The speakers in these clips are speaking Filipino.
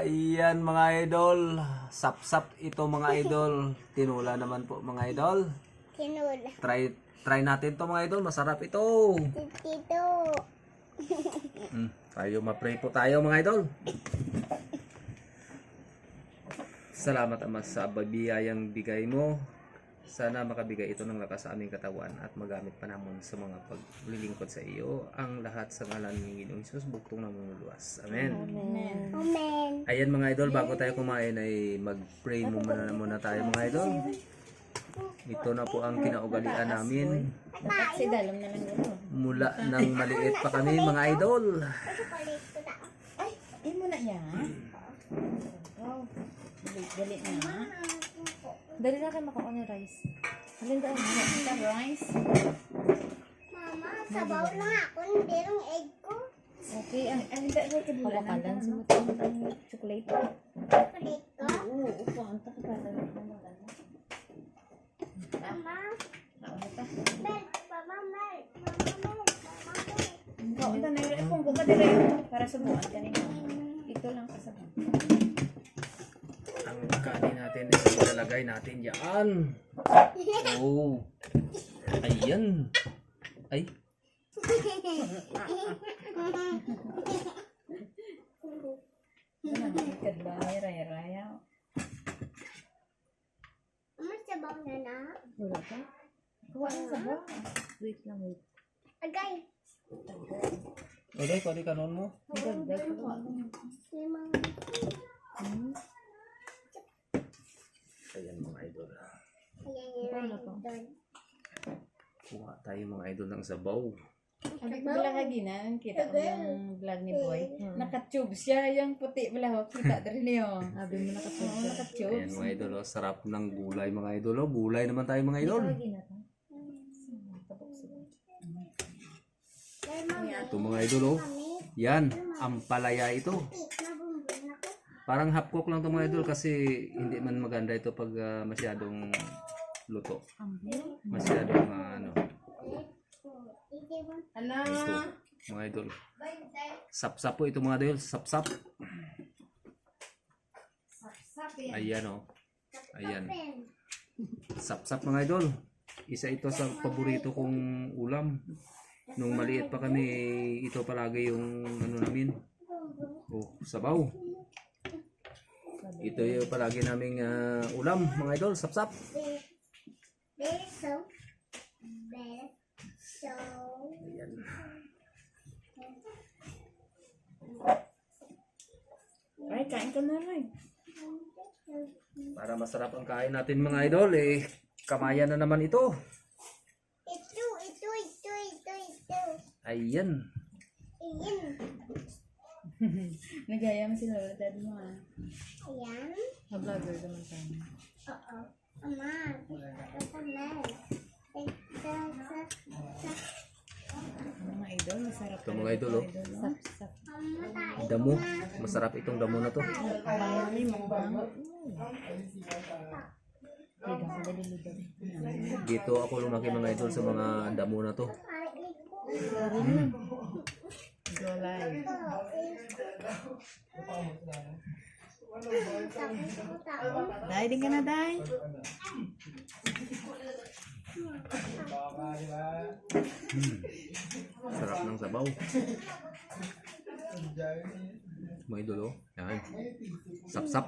Ayan mga idol. Sap-sap ito mga idol. Tinula naman po mga idol. Tinula. Try natin to mga idol. Masarap ito. Dito. Tayo ma-pray po tayo mga idol. Salamat Ama sa biyayang bigay mo. Sana makabigay ito ng lakas sa aming katawan at magamit pa naman sa mga paglilingkod sa iyo. Ang lahat sa ngalan ng Ginoong Hesus, buktong namumuluwas. Amen. Amen. Amen. Ayan mga idol, bago tayo kumain ay mag-pray muna tayo mga idol. Ito na po ang kinaugalian namin. Dalam na lang ito. Mula nang maliit pa kami mga idol. Ay mo na yan. Wow. Galit na. Dali na kayo makakuha ng rice. Halin daan mo. Sa rice. Mama, sabaw lang ako. Hindi yung egg ko. Okay, ang hindi ko kadula na. Pakalan sa matang ang chocolate. Kulit ko. Oo, upo ang takapatan na magana. Mama. Ano ta? Mel. Mama, Mel. Mama, Mel. Oo, ito na yun. Kung buka dire para subukan kanina. Ito lang kasama. Ang kanin natin ay ilalagay natin yan. Oh. Ayan. Ay. Ano na kadla raya. Mama, sabaw na na. Wala pa? Kuha na sa ba? Wait lang, wait. Agay. Okay, pwede kanon mo. Dagdag ko. Limang. Ayan mga idol. Ayan yun. Doon. Kuha tayo mga idol ng sabaw. Sabi ko pala kaginan, kita ko yung vlog ni Boy. Naka-tube siya, yung puti pala ho. Kita rin niyo. Sabi mo Oo, nakatulog. naka-tube. Ayan mga idol. Oh. Sarap ng gulay mga idol. Oh. Gulay naman tayo mga idol. Lagi na to. Ito mga idol. Oh. Yan. Ampalaya ito. Nabumbun ako. Parang half cook lang ito mga idol kasi hindi man maganda ito pag masyadong luto. Masyadong ano. Ano? Ito mga idol. Sap-sap po ito mga idol. Sap-sap. Ayan o. Ayan. Sap-sap mga idol. Isa ito sa paborito kong ulam. Nung maliit pa kami, ito palagi yung ano namin. Oh, sabaw. Ito yung palagi naming ulam mga idol. Sap-sap. Beso. Ayan. Ay, kain ka na rin. Para masarap ang kain natin mga idol, kamayan na naman ito. Ito. Ayan. Ayan. Nagaya mo si Lola Dad mo ah. Ayan. Ha-vlogger naman tayo. Oo. Ama. Ito na. Mga idol, masarap Ito mga idol, oh. Sap-sap. Damo. Masarap itong damo na to. Ay, mukbang. Ligang ka daliligan. Dito ako lumaki mga idol sa mga damo na to. Golay. Day, din ka na, Day. Sarap ng sabaw. Mga idol, oh. Yan. Sap-sap.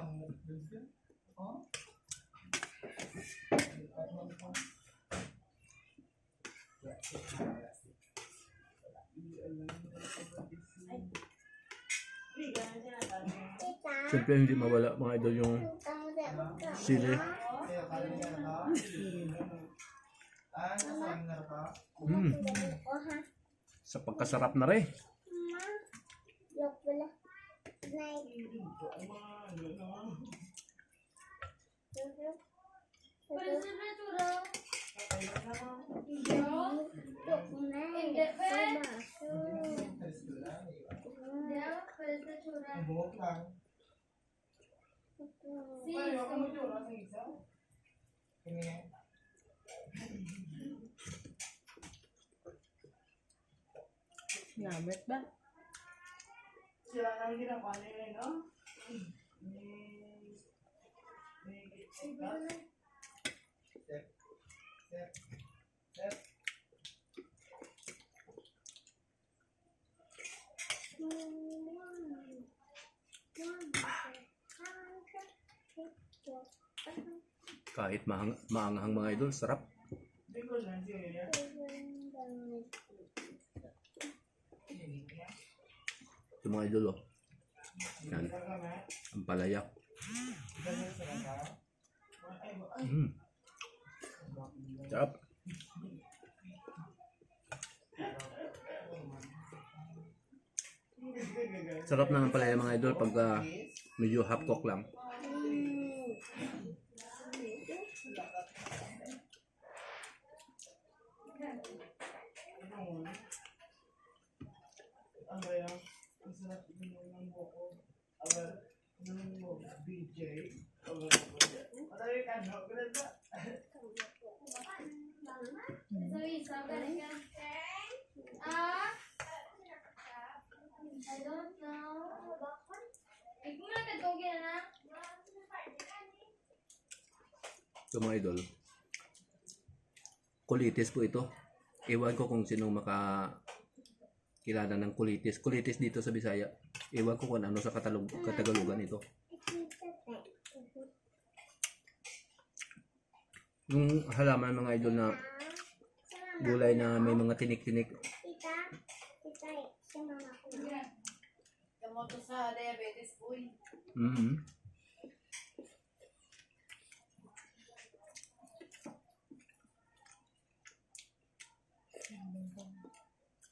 Siyempre hindi mawala mga idol yung sili. Sa pagkasarap na rin. Namit ba? Sila nang ginawa nila, no? Kahit maanghang mga idol, sarap. Ito mga idol, oh. Yan. Ang palayak. Sarap. Sarap na ng palaya mga idol pag medyo half cook lang. I don't know. Ikaw na nagtugin na. Ito mga idol, kulitis po ito. Ewan ko kung sino makakilala ng kulitis. Kulitis dito sa Bisaya. Ewan ko kung ano sa Katagalugan ito. Yung halaman mga idol na gulay na may mga tinik-tinik. Tita, si mama ko. Gamot to sa diabetes, uy.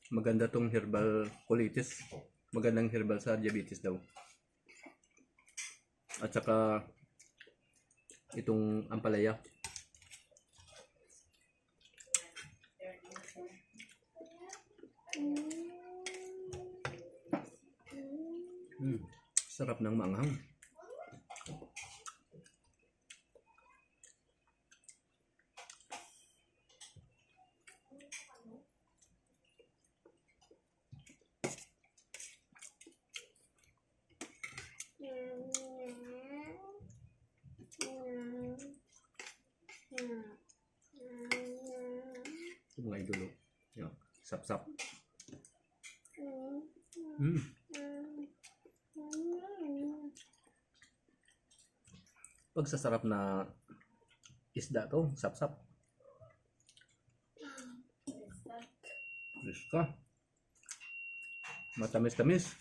Maganda tong herbal colitis. Magandang herbal sa diabetes daw. At saka itong ampalaya. Sarap ng maanghang. Ito mga idolo. Yan. Sap-sap. Pagsasarap na isda to, sap-sap. Ka. Matamis-tamis.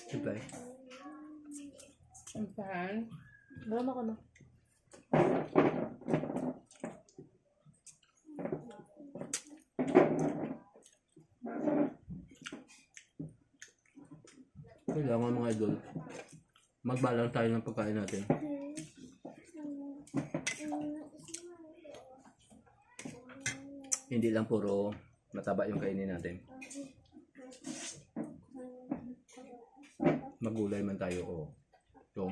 Siyempre. Ang pan. Bawa ko na. Kailangan mga idol, magbalang tayo ng pagkain natin. Hindi lang puro mataba yung kainin natin. Magulay man tayo o. So,